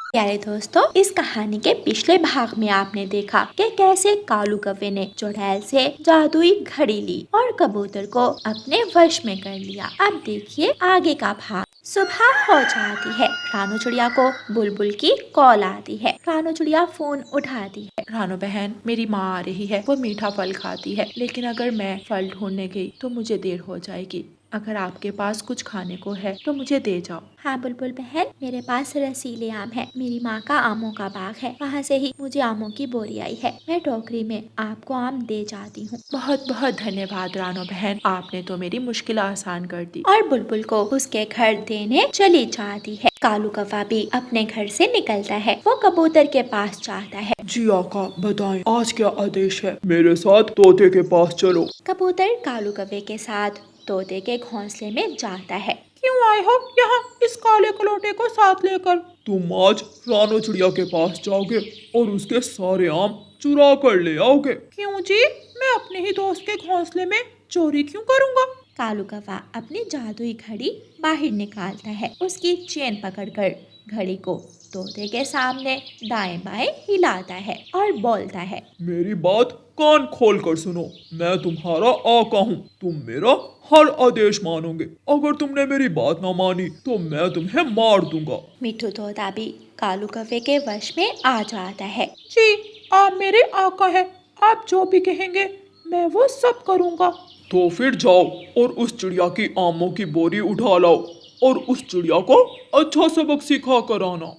प्यारे दोस्तों, इस कहानी के पिछले भाग में आपने देखा कि कैसे कालू कौवे ने चुड़ैल से जादुई घड़ी ली और कबूतर को अपने वश में कर लिया। अब देखिए आगे का भाग। सुबह हो जाती है। रानू चिड़िया को बुलबुल की कॉल आती है। रानू चिड़िया फोन उठाती है। रानू बहन, मेरी माँ आ रही है। वो मीठा फल खाती है, लेकिन अगर मैं फल ढूंढने गई तो मुझे देर हो जाएगी। अगर आपके पास कुछ खाने को है तो मुझे दे जाओ। हाँ बुलबुल बहन, मेरे पास रसीले आम है। मेरी माँ का आमों का बाग है, वहाँ से ही मुझे आमों की बोरी आई है। मैं टोकरी में आपको आम दे जाती हूँ। बहुत बहुत धन्यवाद रानू बहन, आपने तो मेरी मुश्किल आसान कर दी। और बुलबुल को उसके घर देने चली जाती है। कालू कौवा भी अपने घर से निकलता है। वो कबूतर के पास जाता है। जी आका, बताएं आज क्या आदेश है। मेरे साथ तोते के पास चलो। कबूतर कालू कौवे के साथ तोते के घोंसले में जाता है। क्यों आए हो यहाँ इस काले कलोटे को साथ लेकर? तुम आज रानो चिड़िया के पास जाओगे और उसके सारे आम चुरा कर ले आओगे। क्यों जी, मैं अपने ही दोस्त के घोंसले में चोरी क्यों करूँगा? कालू कौवा अपनी जादुई घड़ी बाहर निकालता है। उसकी चेन पकड़कर घड़ी को तोते के सामने दाएं बाएं हिलाता है और बोलता है, मेरी बात कान खोल कर सुनो। मैं तुम्हारा आका हूँ। तुम मेरा हर आदेश मानोगे। अगर तुमने मेरी बात ना मानी तो मैं तुम्हें मार दूंगा। मिट्ठू तोता भी कालू कौवे के वश में आ जाता है। जी, आप मेरे आका हैं। आप जो भी कहेंगे मैं वो सब करूँगा। तो फिर जाओ और उस चिड़िया की आमों की बोरी उठा लाओ और उस चिड़िया को अच्छा सबक सिखा कर आना।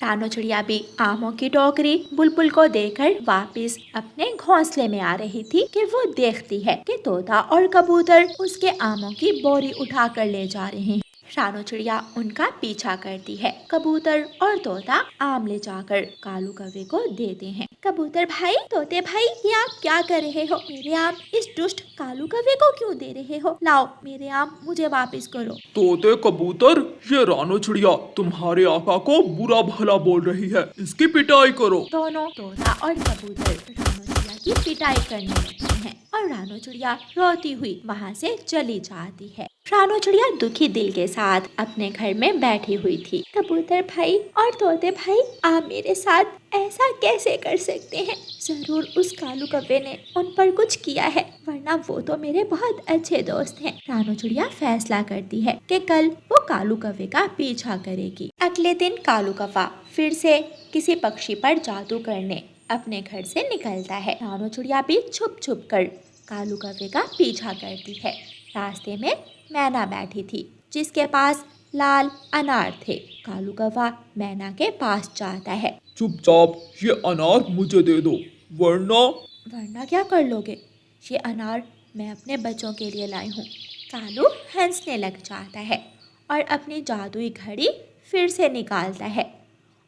रानो चिड़िया भी आमों की टोकरी बुलबुल को देकर वापस अपने घोंसले में आ रही थी कि वो देखती है कि तोता और कबूतर उसके आमों की बोरी उठा कर ले जा रहे हैं। रानो चिड़िया उनका पीछा करती है। कबूतर और तोता आम ले जाकर कालू कौवे को देते हैं। कबूतर भाई, तोते भाई, ये आप क्या कर रहे हो? मेरे आम इस दुष्ट कालू कौवे को क्यों दे रहे हो? लाओ मेरे आम मुझे वापस करो। तोते कबूतर, ये रानो चिड़िया तुम्हारे आका को बुरा भला बोल रही है। इसकी पिटाई करो। दोनों तोता और कबूतर रानो चिड़िया की पिटाई करने लगते हैं और रानो चिड़िया रोती हुई वहाँ से चली जाती है। रानो चिड़िया दुखी दिल के साथ अपने घर में बैठी हुई थी। कबूतर भाई और तोते भाई, आप मेरे साथ ऐसा कैसे कर सकते हैं? जरूर उस कालू कौवे ने उन पर कुछ किया है, वरना वो तो मेरे बहुत अच्छे दोस्त हैं। रानो चिड़िया फैसला करती है कि कल वो कालू कौवे का पीछा करेगी। अगले दिन कालू कौवा फिर से किसी पक्षी पर जादू करने अपने घर से निकलता है। रानो चिड़िया भी छुप छुप कर कालू कौवे का पीछा करती है। रास्ते में मैना बैठी थी जिसके पास लाल अनार थे। कालू कौवा मैना के पास जाता है। चुपचाप ये अनार मुझे दे दो, वरना क्या कर लोगे? ये अनार मैं अपने बच्चों के लिए लाई हूँ। कालू हंसने लग जाता है और अपनी जादुई घड़ी फिर से निकालता है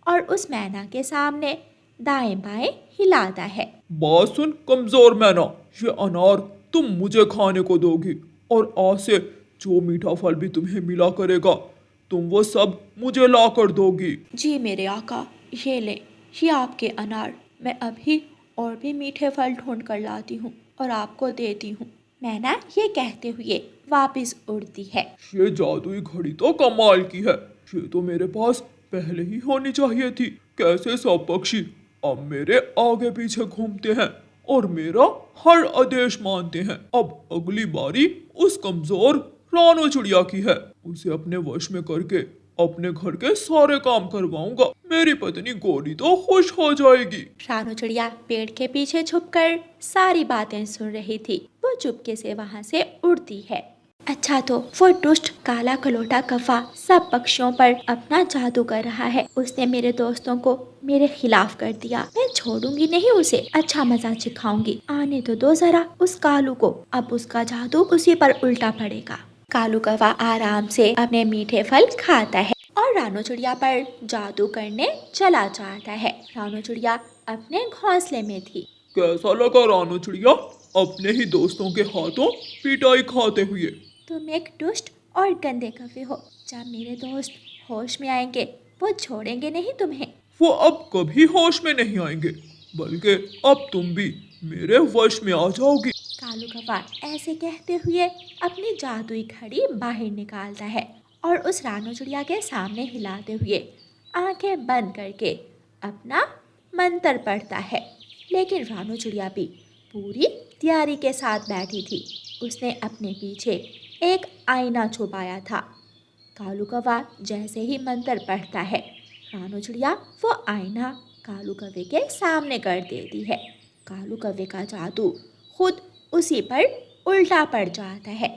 और उस मैना के सामने दाएं बाएं हिलाता है। बात सुन कमजोर मैना, ये अनार तुम मुझे खाने को दोगी और आज से जो मीठा फल भी तुम्हें मिला करेगा तुम वो सब मुझे ला कर दोगी। जी मेरे आका, ये ले, ये आपके अनार। मैं अभी और भी मीठे फल ढूंढ कर लाती हूँ और आपको देती हूँ। मैना ये कहते हुए वापस उड़ती है। ये जादुई घड़ी तो कमाल की है। ये तो मेरे पास पहले ही होनी चाहिए थी। कैसे सब पक्षी अब मेरे आगे पीछे घूमते हैं और मेरा हर आदेश मानते हैं। अब अगली बारी उस कमजोर रानो चिड़िया की है। उसे अपने वश में करके अपने घर के सारे काम करवाऊंगा। मेरी पत्नी गोरी तो खुश हो जाएगी। रानो चिड़िया पेड़ के पीछे छुपकर सारी बातें सुन रही थी। वो चुपके से वहाँ से उड़ती है। अच्छा, तो वो दुष्ट काला कलोटा कौवा सब पक्षियों पर अपना जादू कर रहा है। उसने मेरे दोस्तों को मेरे खिलाफ कर दिया। मैं छोड़ूंगी नहीं उसे। अच्छा मजा सिखाऊंगी। आने तो दो जरा उस कालू को। अब उसका जादू उसी पर उल्टा पड़ेगा। कालू कौवा आराम से अपने मीठे फल खाता है और रानो चिड़िया पर जादू करने चला जाता है। रानो चिड़िया अपने घोंसले में थी। कैसा लगा रानो चिड़िया अपने ही दोस्तों के हाथों पिटाई खाते हुए? तुम एक दुष्ट और गंदे कौवे हो। जब मेरे दोस्त होश में आएंगे वो छोड़ेंगे नहीं तुम्हें। वो अब कभी होश में नहीं आएंगे, बल्कि अब तुम भी मेरे वश में आ जाओगी। कालू कौवा ऐसे कहते हुए अपनी जादुई घड़ी बाहर निकालता है और उस रानो चिड़िया के सामने हिलाते हुए आंखें बंद करके अपना मंत्र पढ़ता है। लेकिन रानू चिड़िया भी पूरी तैयारी के साथ बैठी थी। उसने अपने पीछे एक आईना छुपाया था। कालू कौवा जैसे ही मंत्र पढ़ता है, रानू चिड़िया वो आईना कालू कौवे के सामने कर देती है। कालू कौवे का जादू खुद उसी पर उल्टा पड़ जाता है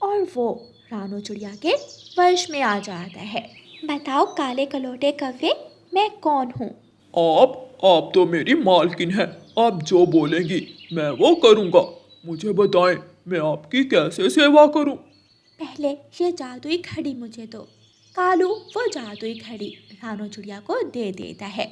और वो रानू चिड़िया के वश में आ जाता है। बताओ काले कलोटे कौवे, मैं कौन हूँ? आप तो मेरी मालकिन हैं। आप जो बोलेंगी मैं वो करूँगा। मुझे बताएं, मैं आपकी कैसे सेवा करूँ? पहले ये जादुई घड़ी मुझे दो। कालू वो जादुई घड़ी रानू चिड़िया को दे देता है।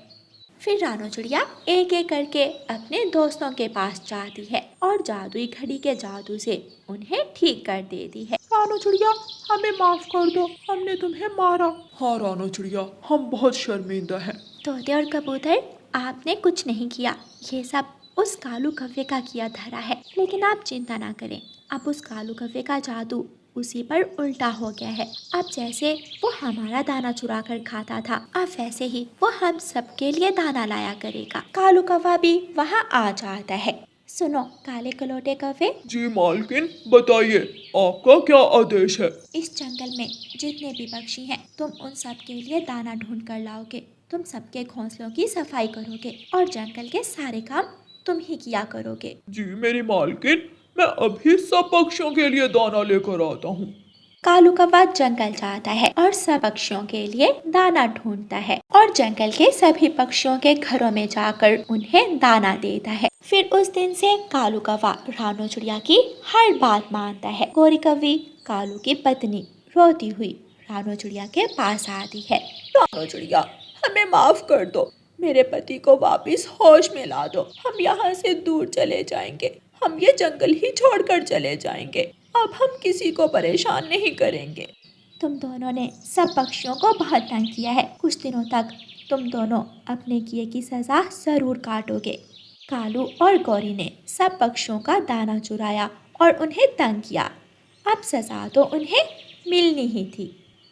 फिर रानू चिड़िया एक एक करके अपने दोस्तों के पास जाती है और जादुई घड़ी के जादू से उन्हें ठीक कर देती है। रानू चिड़िया, हमें माफ कर दो, हमने तुम्हें मारा। हाँ रानू चिड़िया, हम बहुत शर्मिंदा हैं। तोते और कबूतर, आपने कुछ नहीं किया, ये सब उस कालू कौवे का किया धरा है। लेकिन आप चिंता ना करें, अब उस कालू कौवे का जादू उसी पर उल्टा हो गया है। अब जैसे वो हमारा दाना चुरा कर खाता था, अब वैसे ही वो हम सबके लिए दाना लाया करेगा। कालू कौवा भी वहाँ आ जाता है। सुनो काले कलोटे कौवे, जी मालकिन, बताइए आपका क्या आदेश है? इस जंगल में जितने भी पक्षी हैं, तुम उन सब के लिए दाना ढूंढ कर लाओगे। तुम सबके घोंसलों की सफाई करोगे और जंगल के सारे काम तुम ही किया करोगे। जी मेरी मालकिन, मैं अभी सब पक्षियों के लिए दाना लेकर आता हूँ। कालू कौवा जंगल जाता है और सब पक्षियों के लिए दाना ढूंढता है और जंगल के सभी पक्षियों के घरों में जाकर उन्हें दाना देता है। फिर उस दिन से कालू कौवा रानू चिड़िया की हर बात मानता है। गोरी कौवी कालू की पत्नी रोती हुई रानू चिड़िया के पास आती है। रानू चिड़िया, हमें माफ कर दो, मेरे पति को वापस होश में ला दो। हम यहाँ से दूर चले जाएंगे, हम ये जंगल ही छोड़कर चले जाएंगे। अब हम किसी को परेशान नहीं करेंगे। तुम दोनों ने सब पक्षियों को बहुत तंग किया है। कुछ दिनों तक तुम दोनों अपने किए की सजा जरूर काटोगे। कालू और गौरी ने सब पक्षियों का दाना चुराया और उन्हें तंग किया। अब सजा तो उन्हें मिलनी ही थी।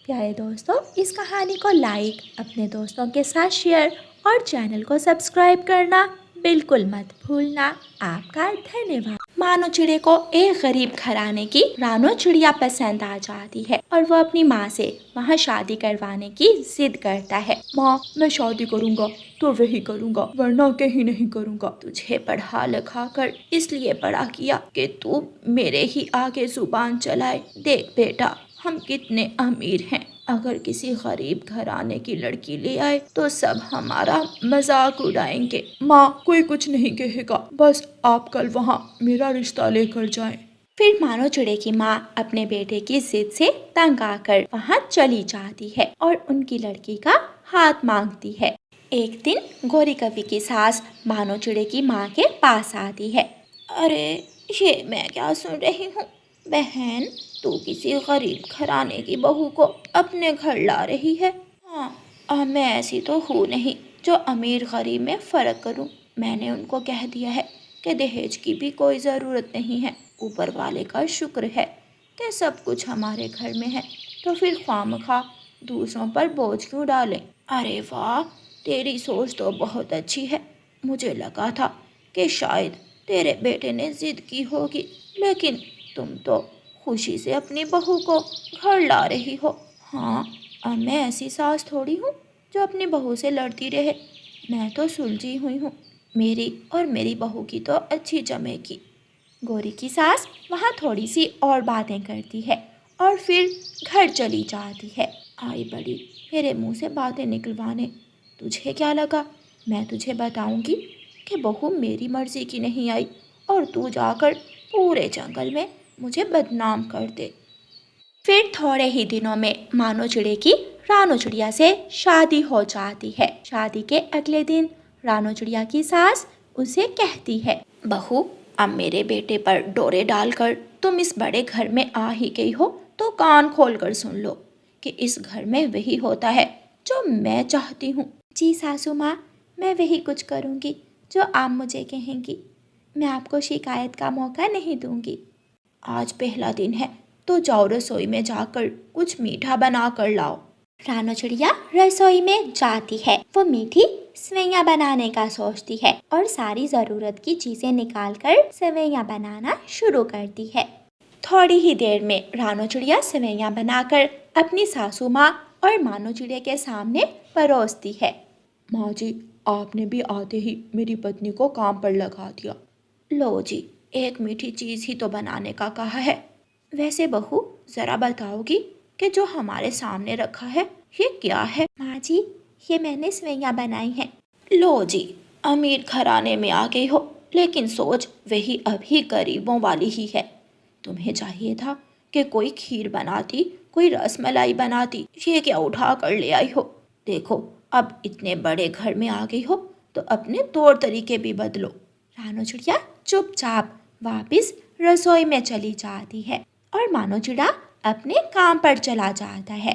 प्यारे दोस्तों, इस कहानी को लाइक, अपने दोस्तों के साथ शेयर और चैनल को सब्सक्राइब करना बिल्कुल मत भूलना। आपका धन्यवाद। मानो चिड़े को एक गरीब घराने की रानू चिड़िया पसंद आ जाती है और वो अपनी माँ से वहाँ शादी करवाने की जिद करता है। माँ, मैं शादी करूँगा तो वही करूँगा, वरना कहीं नहीं करूँगा। तुझे पढ़ा लिखा कर इसलिए बड़ा किया कि तू मेरे ही आगे जुबान चलाए। देख बेटा, हम कितने अमीर हैं, अगर किसी गरीब घराने की लड़की ले आए तो सब हमारा मजाक उड़ाएंगे। माँ, कोई कुछ नहीं कहेगा, बस आप कल वहाँ मेरा रिश्ता लेकर जाएं। फिर मानो चिड़े की माँ अपने बेटे की जिद से तंग आकर वहाँ चली जाती है और उनकी लड़की का हाथ मांगती है। एक दिन गोरी कौवी की सास मानो चिड़े की माँ के पास आती है। अरे ये मैं क्या सुन रही हूँ, बहन तू किसी गरीब घराने की बहू को अपने घर ला रही है। हाँ, मैं ऐसी तो हूँ नहीं जो अमीर गरीब में फ़र्क करूँ। मैंने उनको कह दिया है कि दहेज की भी कोई ज़रूरत नहीं है। ऊपर वाले का शुक्र है कि सब कुछ हमारे घर में है, तो फिर ख्वामखा दूसरों पर बोझ क्यों डालें। अरे वाह, तेरी सोच तो बहुत अच्छी है। मुझे लगा था कि शायद तेरे बेटे ने जिद की होगी, लेकिन तुम तो खुशी से अपनी बहू को घर ला रही हो। हाँ, अब मैं ऐसी सास थोड़ी हूँ जो अपनी बहू से लड़ती रहे। मैं तो सुलझी हुई हूँ, मेरी और मेरी बहू की तो अच्छी जमेगी। गोरी की सास वहाँ थोड़ी सी और बातें करती है और फिर घर चली जाती है। आई बड़ी मेरे मुंह से बातें निकलवाने, तुझे क्या लगा मैं तुझे बताऊंगी कि बहू मेरी मर्जी की नहीं आई और तू जाकर पूरे जंगल में मुझे बदनाम कर दे। फिर थोड़े ही दिनों में मानो चिड़े की रानू चिड़िया से शादी हो जाती है। शादी के अगले दिन रानू चिड़िया की सास उसे कहती है, बहू अब मेरे बेटे पर डोरे डालकर तुम इस बड़े घर में आ ही गई हो, तो कान खोल कर सुन लो कि इस घर में वही होता है जो मैं चाहती हूँ। जी सासू माँ, मैं वही कुछ करूँगी जो आप मुझे कहेंगी। मैं आपको शिकायत का मौका नहीं दूँगी। आज पहला दिन है तो जाओ रसोई में जाकर कुछ मीठा बना कर लाओ। रानो चिड़िया रसोई में जाती है। वो मीठी सेवइयां बनाने का सोचती है और सारी जरूरत की चीजें निकालकर सेवइयां बनाना शुरू करती है। थोड़ी ही देर में रानो चिड़िया सेवइयां बनाकर अपनी सासू माँ और मानो चिड़िया के सामने परोसती है। माँ जी, आपने भी आते ही मेरी पत्नी को काम पर लगा दिया। लो जी, एक मीठी चीज ही तो बनाने का कहा है। वैसे बहू, जरा बताओगी कि जो हमारे सामने रखा है ये क्या है? माँ जी, ये मैंने सेवइयां बनाई हैं। लो जी, अमीर घराने में आ गई हो, लेकिन सोच वही अभी गरीबों वाली ही है। तुम्हें चाहिए था कि कोई खीर बनाती, कोई रसमलाई बनाती, ये क्या उठा कर ले आई हो। देखो, अब इतने बड़े घर में आ गई हो तो अपने तौर तरीके भी बदलो। रानो चिड़िया चुपचाप वापस रसोई में चली जाती है और मानो चिड़ा अपने काम पर चला जाता है।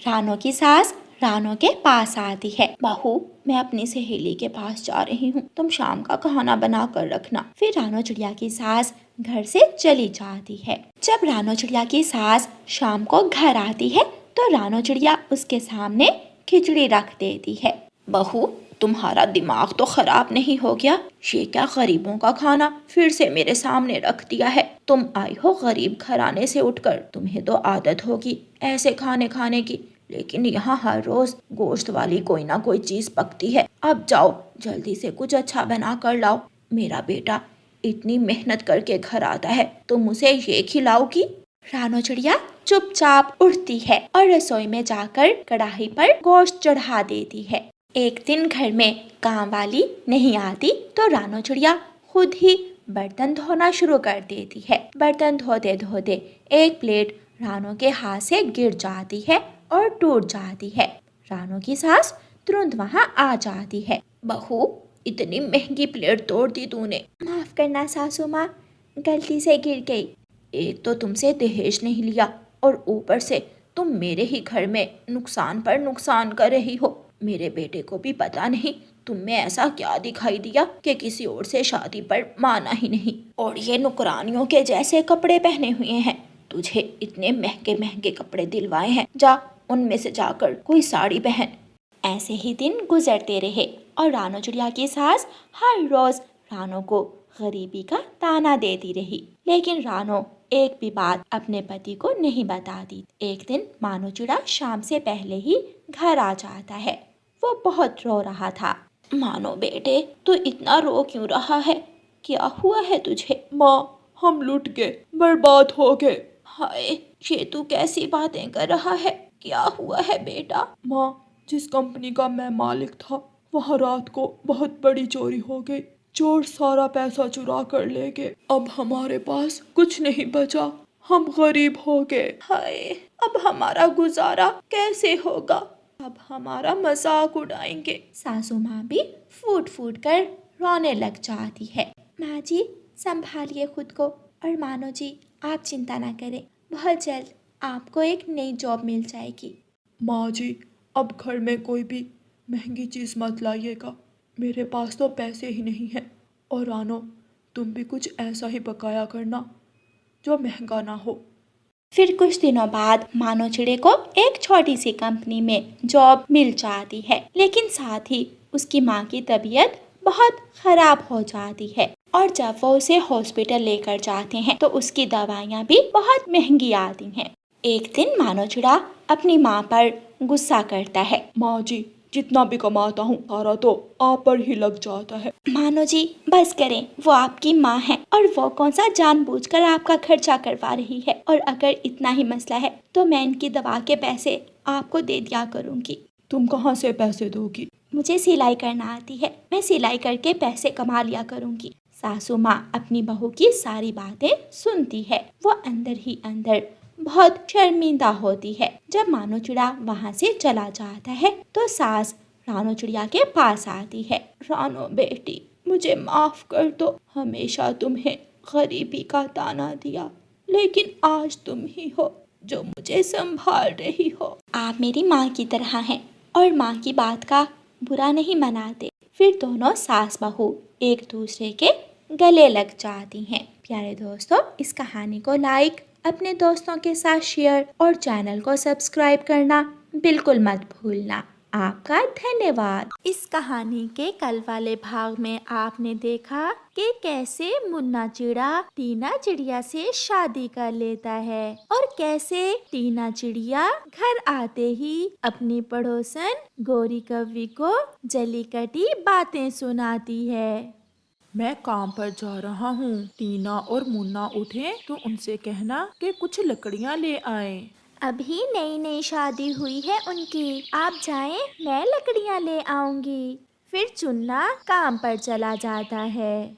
रानो की सास रानो के पास आती है। बहू, मैं अपनी सहेली के पास जा रही हूँ, तुम शाम का खाना बना कर रखना। फिर रानो चिड़िया की सास घर से चली जाती है। जब रानो चिड़िया की सास शाम को घर आती है तो रानो चिड़िया उसके सामने खिचड़ी रख देती है। बहू, तुम्हारा दिमाग तो खराब नहीं हो गया? ये क्या गरीबों का खाना फिर से मेरे सामने रख दिया है? तुम आई हो गरीब घराने से उठकर, तुम्हें तो आदत होगी ऐसे खाने खाने की, लेकिन यहाँ हर रोज गोश्त वाली कोई ना कोई चीज पकती है। अब जाओ, जल्दी से कुछ अच्छा बना कर लाओ। मेरा बेटा इतनी मेहनत करके घर आता है, तुम उसे ये खिलाओगी? रानो चिड़िया चुपचाप उठती है और रसोई में जाकर कढ़ाई पर गोश्त चढ़ा देती है। एक दिन घर में काम वाली नहीं आती तो रानो चिड़िया खुद ही बर्तन धोना शुरू कर देती है। बर्तन धोते धोते एक प्लेट रानो के हाथ से गिर जाती है और टूट जाती है। रानो की सास तुरंत वहाँ आ जाती है। बहू, इतनी महंगी प्लेट तोड़ दी तूने। माफ करना सासू माँ, गलती से गिर गई। एक तो तुमसे दहेज नहीं लिया और ऊपर से तुम मेरे ही घर में नुकसान पर नुकसान कर रही हो। मेरे बेटे को भी पता नहीं तुम में ऐसा क्या दिखाई दिया कि किसी और से शादी पर माना ही नहीं, और ये नुकरानियों के जैसे कपड़े पहने हुए हैं। तुझे इतने महंगे महंगे कपड़े दिलवाए हैं, जा उनमें से जाकर कोई साड़ी पहन। ऐसे ही दिन गुजरते रहे और रानो चिड़िया की सास हर रोज रानो को गरीबी का ताना देती रही, लेकिन रानो एक भी बात अपने पति को नहीं बताती। एक दिन मानो चिड़ा शाम से पहले ही घर आ जाता है। वो बहुत रो रहा था। मानो बेटे, तू इतना रो क्यों रहा है? क्या हुआ है तुझे? माँ, हम लुट गए, बर्बाद हो गए। हाय, ये तू कैसी बातें कर रहा है? क्या हुआ है बेटा? माँ, जिस कंपनी का मैं मालिक था वहाँ रात को बहुत बड़ी चोरी हो गई। चोर सारा पैसा चुरा कर ले गए। अब हमारे पास कुछ नहीं बचा, हम गरीब हो गए। हाय, अब हमारा गुजारा कैसे होगा? अब हमारा मजाक उड़ाएंगे। सासू माँ भी फूट फूट कर रोने लग जाती है। माँ जी, संभालिए खुद को, और मानो जी आप चिंता ना करें, बहुत जल्द आपको एक नई जॉब मिल जाएगी। माँ जी, अब घर में कोई भी महंगी चीज़ मत लाइएगा, मेरे पास तो पैसे ही नहीं हैं। और रानो, तुम भी कुछ ऐसा ही पकाया करना जो महंगा ना हो। फिर कुछ दिनों बाद मानो चिड़े को एक छोटी सी कंपनी में जॉब मिल जाती है, लेकिन साथ ही उसकी माँ की तबीयत बहुत खराब हो जाती है और जब वो उसे हॉस्पिटल लेकर जाते हैं तो उसकी दवाइयाँ भी बहुत महंगी आती हैं। एक दिन मानो चिड़ा अपनी माँ पर गुस्सा करता है। माँ जी, जितना भी कमाता हूँ सारा तो आप पर ही लग जाता है। मानो जी बस करें, वो आपकी माँ है और वो कौन सा जानबूझकर आपका खर्चा करवा रही है, और अगर इतना ही मसला है तो मैं इनकी दवा के पैसे आपको दे दिया करूँगी। तुम कहाँ से पैसे दोगी? मुझे सिलाई करना आती है, मैं सिलाई करके पैसे कमा लिया करूँगी। सासू माँ अपनी बहू की सारी बातें सुनती है। वो अंदर ही अंदर बहुत शर्मिंदा होती है। जब मानो चिड़ा वहाँ से चला जाता है तो सास रानो चिड़िया के पास आती है। रानो बेटी, मुझे माफ कर दो, हमेशा तुम्हें गरीबी का ताना दिया, लेकिन आज तुम ही हो जो मुझे संभाल रही हो। आप मेरी माँ की तरह हैं और माँ की बात का बुरा नहीं मनाते। फिर दोनों सास बहू एक दूसरे के गले लग जाती हैं। प्यारे दोस्तों, इस कहानी को लाइक, अपने दोस्तों के साथ शेयर और चैनल को सब्सक्राइब करना बिल्कुल मत भूलना। आपका धन्यवाद। इस कहानी के कल वाले भाग में आपने देखा कि कैसे मुन्ना चिड़ा टीना चिड़िया से शादी कर लेता है और कैसे टीना चिड़िया घर आते ही अपनी पड़ोसन गोरी कव्वी को जली कटी बातें सुनाती है। मैं काम पर जा रहा हूँ। टीना और मुन्ना उठे तो उनसे कहना कि कुछ लकड़ियाँ ले आएं। अभी नई नई शादी हुई है उनकी, आप जाएं, मैं लकड़ियां ले आऊंगी। फिर चुन्ना काम पर चला जाता है।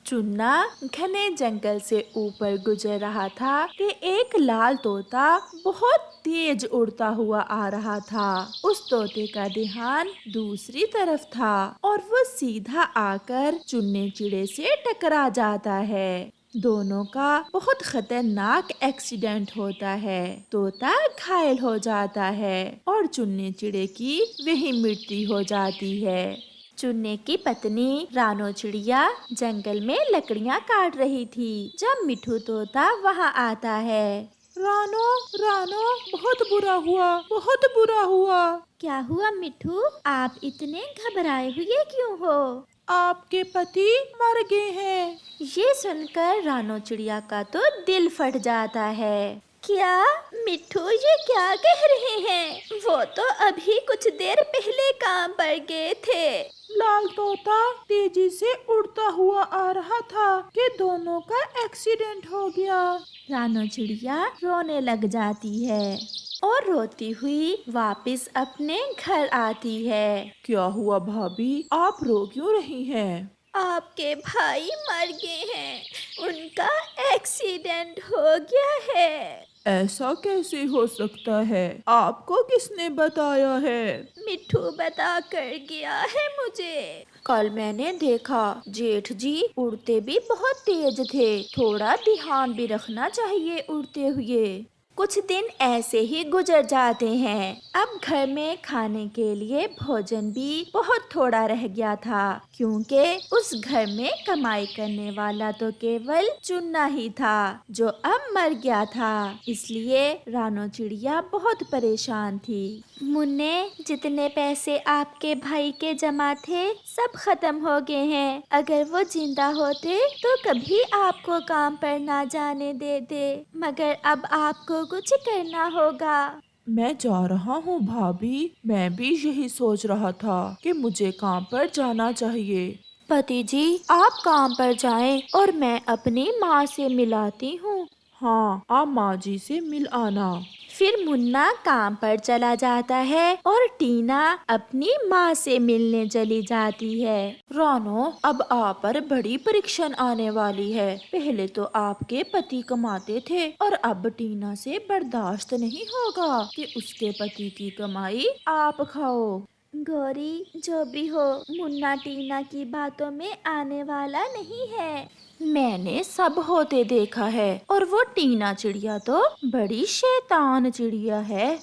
चुन्ना घने जंगल से ऊपर गुजर रहा था कि एक लाल तोता बहुत तेज उड़ता हुआ आ रहा था। उस तोते का ध्यान दूसरी तरफ था और वो सीधा आकर चुन्ने चिड़े से टकरा जाता है। दोनों का बहुत खतरनाक एक्सीडेंट होता है। तोता घायल हो जाता है और चुन्ने चिड़े की वही मृत्यु हो जाती है। चुन्ने की पत्नी रानो चिड़िया जंगल में लकड़ियां काट रही थी जब मिठू तोता वहां आता है। रानो रानो, बहुत बुरा हुआ, बहुत बुरा हुआ। क्या हुआ मिठू, आप इतने घबराए हुए क्यों हो? आपके पति मर गए हैं। ये सुनकर रानो चिड़िया का तो दिल फट जाता है। क्या मिठू ये क्या कह रहे हैं? वो तो अभी कुछ देर पहले काम पर गए थे। लाल तोता तेजी से उड़ता हुआ आ रहा था कि दोनों का एक्सीडेंट हो गया। रानो चिड़िया रोने लग जाती है और रोती हुई वापस अपने घर आती है। क्या हुआ भाभी, आप रो क्यों रही हैं? आपके भाई मर गए हैं, उनका एक्सीडेंट हो गया है। ऐसा कैसे हो सकता है? आपको किसने बताया है? मिठू बता कर गया है मुझे। कल मैंने देखा, जेठ जी उड़ते भी बहुत तेज थे, थोड़ा ध्यान भी रखना चाहिए उड़ते हुए। कुछ दिन ऐसे ही गुजर जाते हैं। अब घर में खाने के लिए भोजन भी बहुत थोड़ा रह गया था, क्योंकि उस घर में कमाई करने वाला तो केवल चुन्ना ही था जो अब मर गया था। इसलिए रानो चिड़िया बहुत परेशान थी। मुन्ने, जितने पैसे आपके भाई के जमा थे सब खत्म हो गए हैं। अगर वो जिंदा होते तो कभी आपको काम पर ना जाने देते, मगर अब आपको कुछ करना होगा। मैं जा रहा हूँ भाभी, मैं भी यही सोच रहा था कि मुझे काम पर जाना चाहिए। पति जी, आप काम पर जाएं और मैं अपनी माँ से मिलाती हूँ। हाँ, आप माँ जी से मिल आना। फिर मुन्ना काम पर चला जाता है और टीना अपनी माँ से मिलने चली जाती है। रानो, अब आप पर बड़ी परीक्षण आने वाली है। पहले तो आपके पति कमाते थे और अब टीना से बर्दाश्त नहीं होगा कि उसके पति की कमाई आप खाओ। गौरी, जो भी हो, मुन्ना टीना की बातों में आने वाला नहीं है। मैंने सब होते देखा है और वो टीना चिड़िया तो बड़ी शैतान चिड़िया है।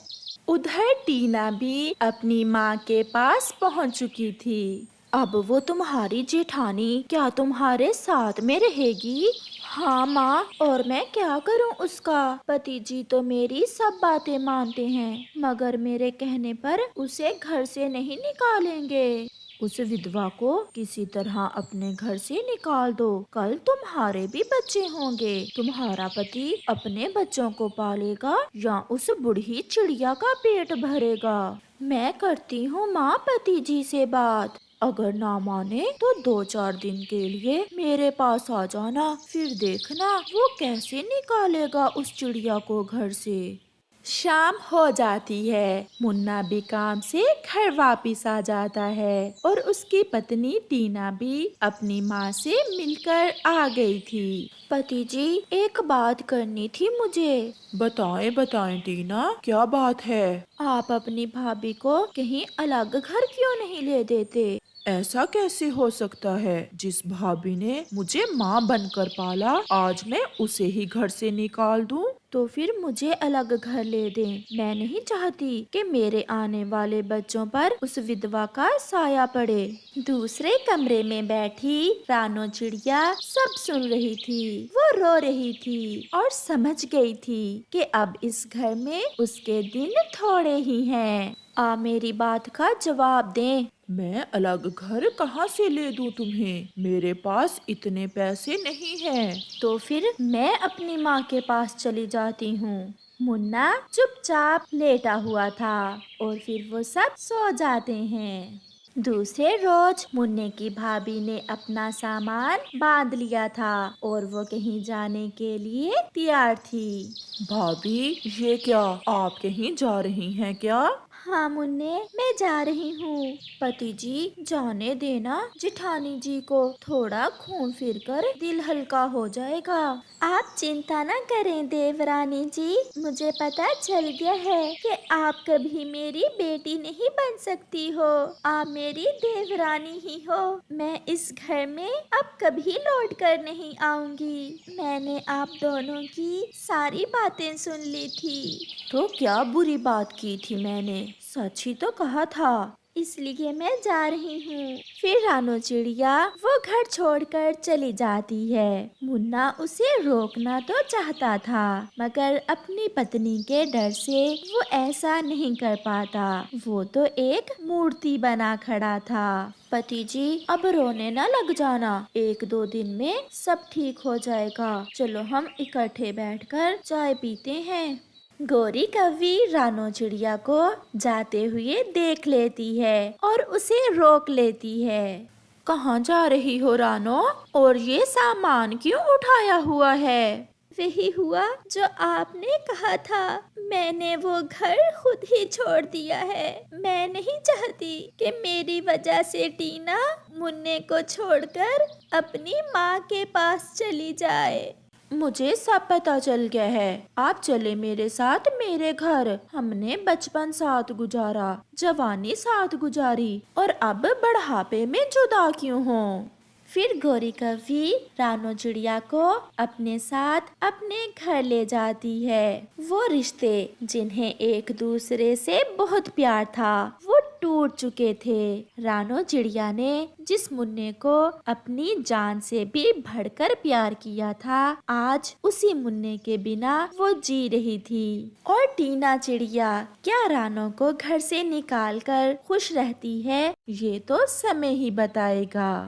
उधर टीना भी अपनी माँ के पास पहुँच चुकी थी। अब वो तुम्हारी जेठानी क्या तुम्हारे साथ में रहेगी? हाँ माँ, और मैं क्या करूँ उसका? पति जी तो मेरी सब बातें मानते हैं, मगर मेरे कहने पर उसे घर से नहीं निकालेंगे। उस विधवा को किसी तरह अपने घर से निकाल दो। कल तुम्हारे भी बच्चे होंगे। तुम्हारा पति अपने बच्चों को पालेगा या उस बूढ़ी चिड़िया का पेट भरेगा। मैं करती हूँ माँ पति जी से बात। अगर ना माने तो 2-4 दिन के लिए मेरे पास आ जाना, फिर देखना वो कैसे निकालेगा उस चिड़िया को घर से। शाम हो जाती है। मुन्ना भी काम से घर वापस आ जाता है और उसकी पत्नी टीना भी अपनी माँ से मिलकर आ गई थी। पति जी, एक बात करनी थी मुझे। बताएं बताएं टीना, क्या बात है? आप अपनी भाभी को कहीं अलग घर क्यों नहीं ले देते? ऐसा कैसे हो सकता है? जिस भाभी ने मुझे माँ बनकर पाला, आज मैं उसे ही घर से निकाल दूं? तो फिर मुझे अलग घर ले दें। मैं नहीं चाहती कि मेरे आने वाले बच्चों पर उस विधवा का साया पड़े। दूसरे कमरे में बैठी रानो चिड़िया सब सुन रही थी। वो रो रही थी और समझ गई थी कि अब इस घर में उसके दिन थोड़े ही हैं। मेरी बात का जवाब दें। मैं अलग घर कहाँ से ले दूं तुम्हें? मेरे पास इतने पैसे नहीं हैं। तो फिर मैं अपनी माँ के पास चली जाती हूँ। मुन्ना चुपचाप लेटा हुआ था और फिर वो सब सो जाते हैं। दूसरे रोज मुन्ने की भाभी ने अपना सामान बांध लिया था और वो कहीं जाने के लिए तैयार थी। भाभी, ये क्या? आप कहीं जा रही हैं क्या? हाँ मुन्ने, मैं जा रही हूँ। पति जी, जाने देना, जिठानी जी को थोड़ा घूम फिर कर दिल हल्का हो जाएगा। आप चिंता न करें देवरानी जी, मुझे पता चल गया है कि आप कभी मेरी बेटी नहीं बन सकती हो। आप मेरी देवरानी ही हो। मैं इस घर में अब कभी लौट कर नहीं आऊंगी। मैंने आप दोनों की सारी बातें सुन ली थी। तो क्या बुरी बात की थी मैंने? सच ही तो कहा था। इसलिए मैं जा रही हूँ। फिर रानो चिड़िया वो घर छोड़कर चली जाती है। मुन्ना उसे रोकना तो चाहता था, मगर अपनी पत्नी के डर से वो ऐसा नहीं कर पाता। वो तो एक मूर्ति बना खड़ा था। पति जी, अब रोने न लग जाना, 1-2 दिन में सब ठीक हो जाएगा। चलो हम इकट्ठे बैठकर चाय पीते हैं। गोरी कौवी रानो चिड़िया को जाते हुए देख लेती है और उसे रोक लेती है। कहाँ जा रही हो रानो? और ये सामान क्यों उठाया हुआ है? वही हुआ जो आपने कहा था। मैंने वो घर खुद ही छोड़ दिया है। मैं नहीं चाहती कि मेरी वजह से टीना मुन्ने को छोड़कर अपनी माँ के पास चली जाए। मुझे सब पता चल गया है। आप चले मेरे साथ मेरे घर। हमने बचपन साथ गुजारा, जवानी साथ गुजारी, और अब बढ़ापे में जुदा क्यों हो? फिर गोरी कौवी रानो चिड़िया को अपने साथ अपने घर ले जाती है। वो रिश्ते जिन्हें एक दूसरे से बहुत प्यार था, वो टूट चुके थे। रानो चिड़िया ने जिस मुन्ने को अपनी जान से भी बढ़कर प्यार किया था, आज उसी मुन्ने के बिना वो जी रही थी। और टीना चिड़िया क्या रानो को घर से निकालकर खुश रहती है, ये तो समय ही बताएगा।